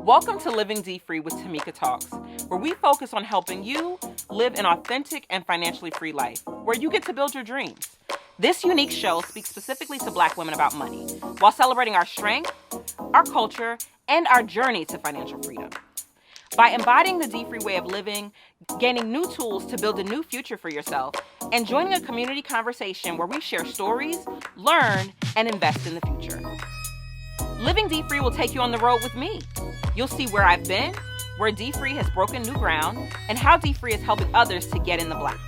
Welcome to Living D-Free with Tamika Talks, where we focus on helping you live an authentic and financially free life, where you get to build your dreams. This unique show speaks specifically to Black women about money, while celebrating our strength, our culture, and our journey to financial freedom. By embodying the D-Free way of living, gaining new tools to build a new future for yourself, and joining a community conversation where we share stories, learn, and invest in the future. Living D-Free will take you on the road with me. You'll see where I've been, where D-Free has broken new ground, and how D-Free is helping others to get in the black.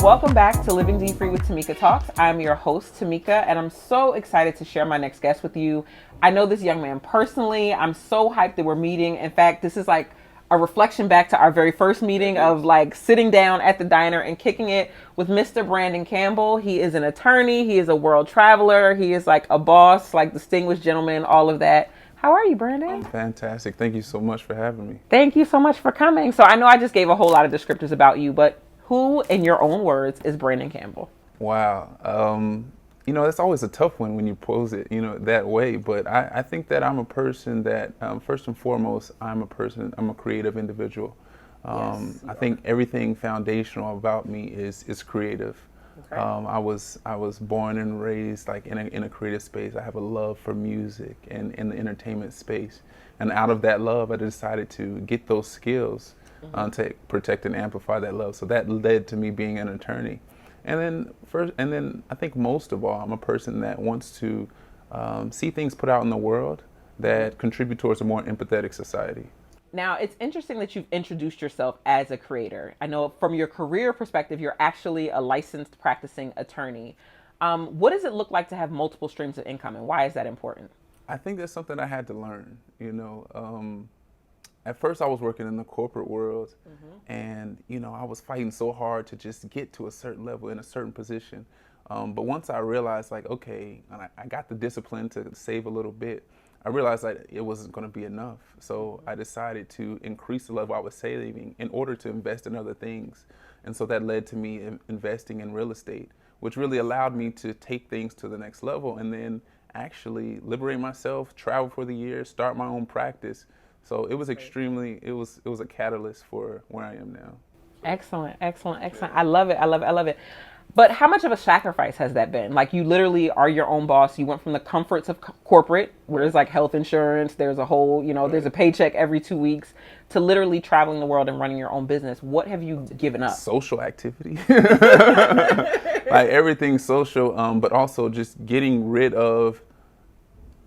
Welcome back to Living D-Free with Tamika Talks. I'm your host, Tamika, and I'm so excited to share my next guest with you. I know this young man personally. I'm so hyped that we're meeting. In fact, this is like a reflection back to our very first meeting of like sitting down at the diner and kicking it with Mr. Brandon Campbell. He is an attorney. He is a world traveler. He is like a boss, like distinguished gentleman, all of that. How are you, Brandon? I'm fantastic. Thank you so much for having me. Thank you so much for coming. So I know I just gave a whole lot of descriptors about you, but who, in your own words, is Brandon Campbell? Wow. That's always a tough one when you pose it, that way. But I think that I'm a person that, first and foremost, I'm a creative individual. I think everything foundational about me is creative. Okay. I was born and raised like in a creative space. I have a love for music and in the entertainment space. And out of that love, I decided to get those skills to protect and amplify that love. So that led to me being an attorney. And then I think most of all, I'm a person that wants to see things put out in the world that contribute towards a more empathetic society. Now, it's interesting that you've introduced yourself as a creator. I know from your career perspective, you're actually a licensed practicing attorney. What does it look like to have multiple streams of income, and why is that important? I think that's something I had to learn, At first, I was working in the corporate world, and I was fighting so hard to just get to a certain level in a certain position. But once I realized, like, okay, and I got the discipline to save a little bit, I realized that it wasn't going to be enough. So I decided to increase the level I was saving in order to invest in other things. And so that led to me investing in real estate, which really allowed me to take things to the next level and then actually liberate myself, travel for the year, start my own practice. So it was it was a catalyst for where I am now. Excellent. I love it. But how much of a sacrifice has that been? Like, you literally are your own boss. You went from the comforts of corporate, where there's like health insurance, there's a whole, there's a paycheck every 2 weeks, to literally traveling the world and running your own business. What have you given up? Social activity. Like everything social, but also just getting rid of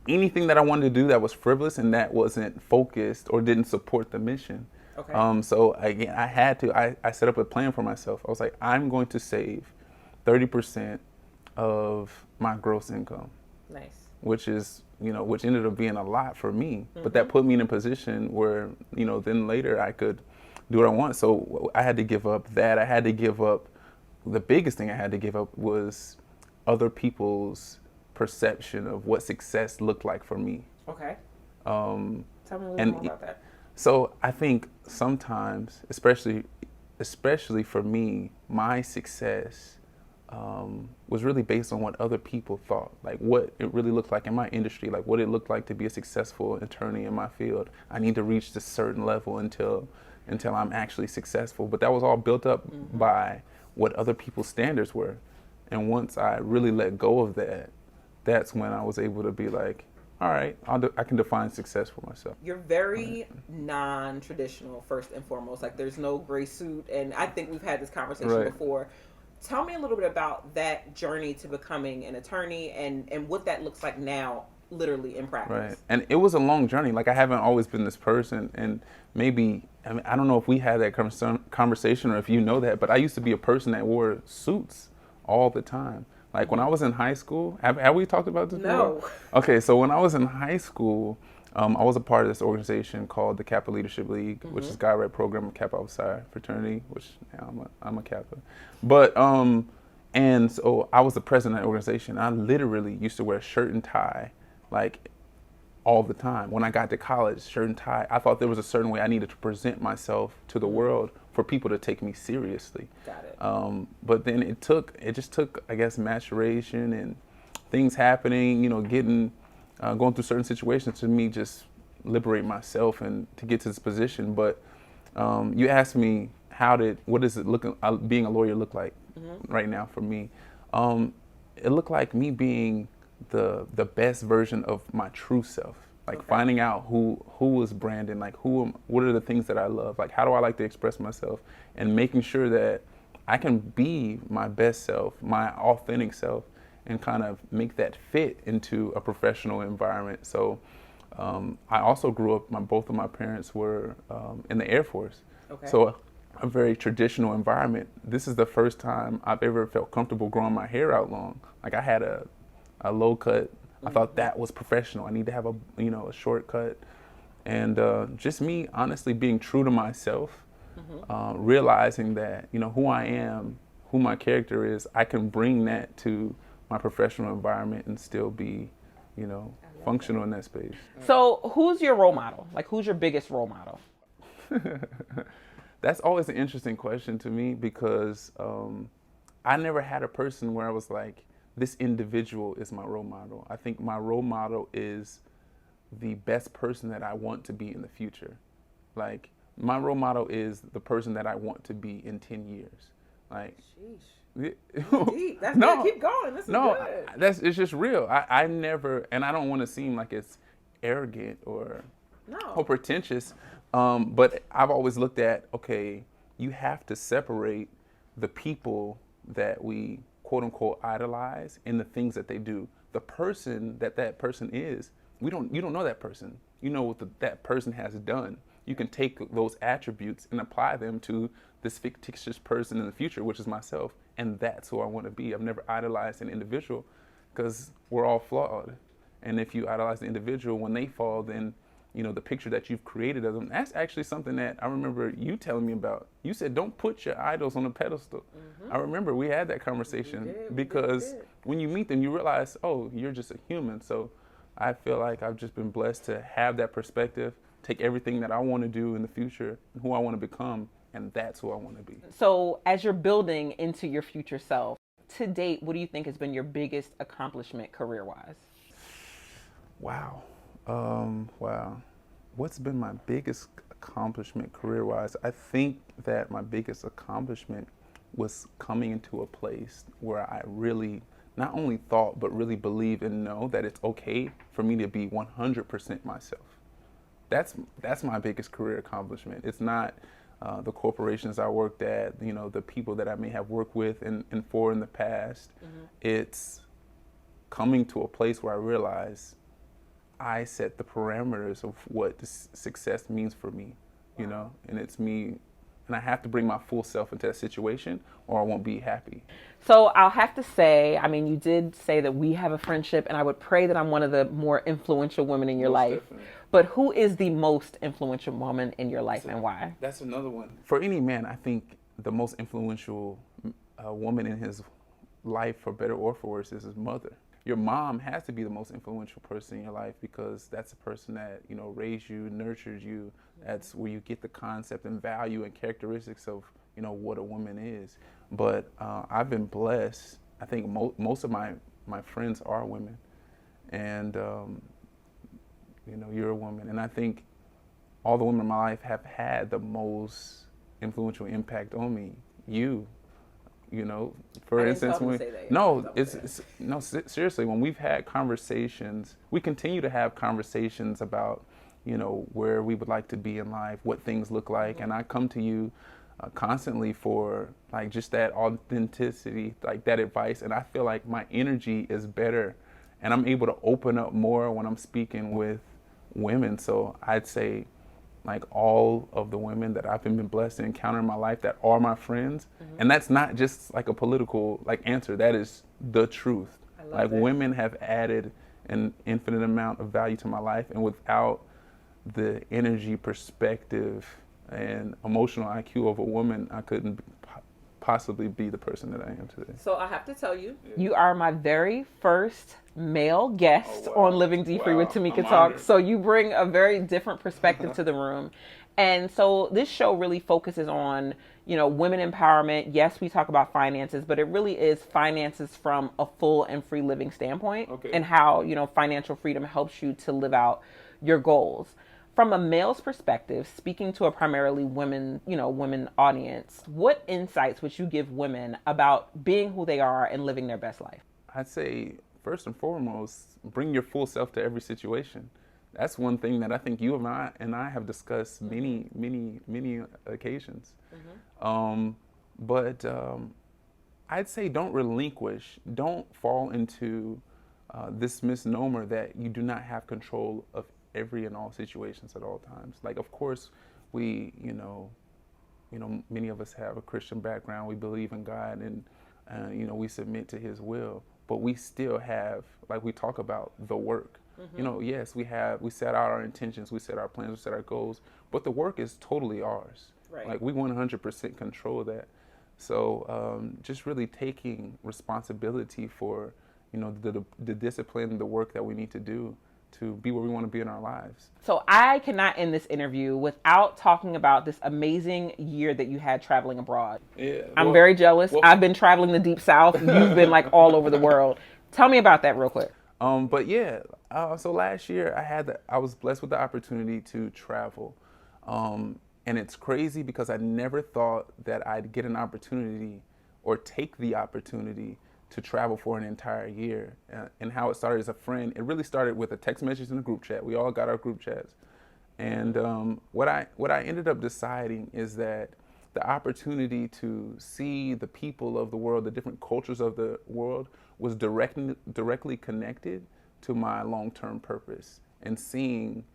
anything that I wanted to do that was frivolous and that wasn't focused or didn't support the mission. Okay. So again, I set up a plan for myself. I was like, I'm going to save 30% of my gross income. Nice. Which ended up being a lot for me, but that put me in a position where, then later I could do what I want. So I had to give up that. I had to give up, the biggest thing I had to give up was other people's perception of what success looked like for me. Okay. Tell me a little more about that. So I think sometimes, especially for me, my success was really based on what other people thought, like what it really looked like in my industry, like what it looked like to be a successful attorney in my field. I need to reach this certain level until I'm actually successful. But that was all built up by what other people's standards were. And once I really let go of that, that's when I was able to be like, all right, I can define success for myself. You're very non-traditional, first and foremost. Like, there's no gray suit, and I think we've had this conversation before. Tell me a little bit about that journey to becoming an attorney and what that looks like now, literally in practice. Right, and it was a long journey. Like, I haven't always been this person, and I don't know if we had that conversation or if you know that, but I used to be a person that wore suits all the time. Like when I was in high school, have we talked about this before? No. Okay, so when I was in high school, I was a part of this organization called the Kappa Leadership League, which is guy-rep program of Kappa Alpha Psi fraternity, which now I'm a Kappa. But and so I was the president of that organization. I literally used to wear a shirt and tie, like all the time. When I got to college, shirt and tie. I thought there was a certain way I needed to present myself to the world for people to take me seriously. Got it. But then it just took, I guess, maturation and things happening, getting, going through certain situations to me just liberate myself and to get to this position. But you asked me, what does it look, being a lawyer look like right now for me? It looked like me being the best version of my true self. Like finding out who was Brandon, like what are the things that I love, like how do I like to express myself, and making sure that I can be my best self, my authentic self, and kind of make that fit into a professional environment. So I also grew up, both of my parents were in the Air Force. So a very traditional environment. This is the first time I've ever felt comfortable growing my hair out long. Like I had a low cut. I thought that was professional. I need to have a shortcut. And just me honestly being true to myself, realizing that, who I am, who my character is, I can bring that to my professional environment and still be, functional in that space. So who's your role model? Like who's your biggest role model? That's always an interesting question to me because I never had a person where I was like, this individual is my role model. I think my role model is the best person that I want to be in the future. Like my role model is the person that I want to be in 10 years. Like, sheesh. Deep. That's good. Keep going. This is good. It's just real. I never, and I don't want to seem like it's arrogant or pretentious, but I've always looked at, okay, you have to separate the people that we quote unquote idolize in the things that they do. The person that person is, you don't know that person. You know what that person has done. You can take those attributes and apply them to this fictitious person in the future, which is myself, and that's who I want to be. I've never idolized an individual because we're all flawed. And if you idolize the individual, when they fall, then the picture that you've created of them, that's actually something that I remember you telling me about. You said, don't put your idols on a pedestal. I remember we had that conversation because when you meet them, you realize, oh, you're just a human. So I feel like I've just been blessed to have that perspective, take everything that I want to do in the future, who I want to become, and that's who I want to be. So as you're building into your future self, to date, what do you think has been your biggest accomplishment career-wise? Wow. What's been my biggest accomplishment career-wise? I think that my biggest accomplishment was coming into a place where I really not only thought, but really believe and know that it's okay for me to be 100% myself. That's my biggest career accomplishment. It's not the corporations I worked at, the people that I may have worked with and for in the past. It's coming to a place where I realize I set the parameters of what success means for me, and it's me, and I have to bring my full self into that situation or I won't be happy. So I'll have to say, you did say that we have a friendship, and I would pray that I'm one of the more influential women in your life. Definitely. But who is the most influential woman in your life and why? That's another one. For any man, I think the most influential woman in his life, for better or for worse, is his mother. Your mom has to be the most influential person in your life because that's the person that, raised you, nurtured you. That's where you get the concept and value and characteristics of, what a woman is. But I've been blessed. I think most of my friends are women. And, you're a woman. And I think all the women in my life have had the most influential impact on me. For instance, seriously, when we've had conversations, we continue to have conversations about, where we would like to be in life, what things look like. And I come to you constantly for like just that authenticity, like that advice. And I feel like my energy is better and I'm able to open up more when I'm speaking with women. So I'd say, like all of the women that I've been blessed to encounter in my life that are my friends. And that's not just like a political answer. That is the truth. Like women have added an infinite amount of value to my life, and without the energy, perspective, and emotional IQ of a woman, I couldn't possibly be the person that I am today. So I have to tell you, you are my very first male guest on Living dfree with Tamika Talks. So you bring a very different perspective to the room. And so this show really focuses on, women empowerment. Yes, we talk about finances, but it really is finances from a full and free living standpoint, and how, financial freedom helps you to live out your goals. From a male's perspective, speaking to a primarily women audience, what insights would you give women about being who they are and living their best life? I'd say, first and foremost, bring your full self to every situation. That's one thing that I think you and I have discussed many occasions. But I'd say don't relinquish, don't fall into this misnomer that you do not have control of every and all situations at all times. Like, of course, we, many of us have a Christian background. We believe in God, and we submit to His will. But we still have, like we talk about, the work. Yes, we set out our intentions, we set our plans, we set our goals, but the work is totally ours. Right. Like, we 100% control that. So just really taking responsibility for, the discipline, the work that we need to do to be where we want to be in our lives. So I cannot end this interview without talking about this amazing year that you had traveling abroad. Yeah, I'm very jealous. I've been traveling the Deep South. You've been like all over the world. Tell me about that real quick. But yeah, so last year I was blessed with the opportunity to travel. And it's crazy because I never thought that I'd get an opportunity or take the opportunity to travel for an entire year. And how it started as a friend, it really started with a text message in a group chat. We all got our group chats. And what I ended up deciding is that the opportunity to see the people of the world, the different cultures of the world, was directly connected to my long-term purpose, and seeing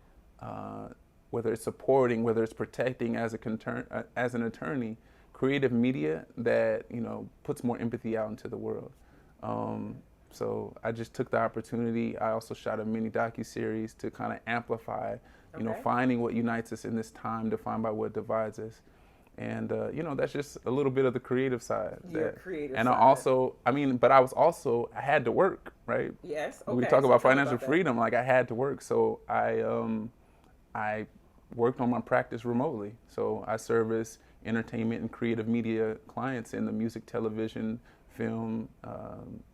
whether it's supporting, whether it's protecting as an attorney, creative media that puts more empathy out into the world. So I just took the opportunity. I also shot a mini docuseries to kind of amplify, finding what unites us in this time, defined by what divides us. And, that's just a little bit of the creative side. And I had to work, right? Yes. Okay. When we talk about financial freedom, like, I had to work. So I worked on my practice remotely. So I service entertainment and creative media clients in the music, television, film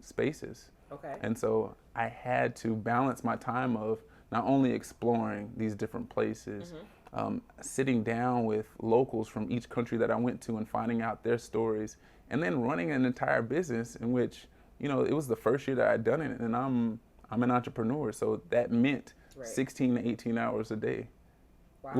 spaces. Okay. And so I had to balance my time of not only exploring these different places, sitting down with locals from each country that I went to and finding out their stories, and then running an entire business in which, it was the first year that I'd done it, and I'm an entrepreneur, so that meant 16 to 18 hours a day. Wow.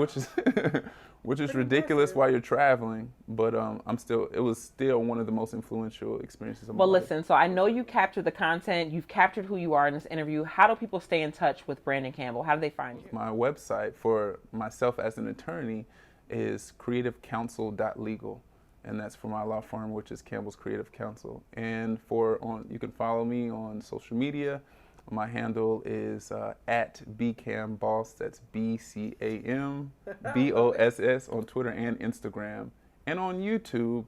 which is ridiculous while you're traveling, but it was still one of the most influential experiences of my life. Well, listen, so I know you captured the content, you've captured who you are in this interview. How do people stay in touch with Brandon Campbell? How do they find you? My website for myself as an attorney is creativecounsel.legal, and that's for my law firm, which is Campbell's Creative Counsel. And you can follow me on social media. My handle is at BCamBoss. That's BCAMBOSS on Twitter and Instagram. And on YouTube,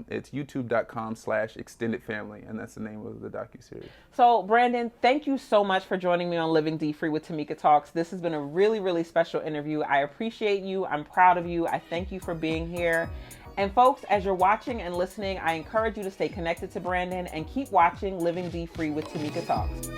it's youtube.com/extendedfamily, and that's the name of the docuseries. So, Brandon, thank you so much for joining me on Living D-Free with Tamika Talks. This has been a really, really special interview. I appreciate you. I'm proud of you. I thank you for being here. And folks, as you're watching and listening, I encourage you to stay connected to Brandon and keep watching Living D-Free with Tamika Talks.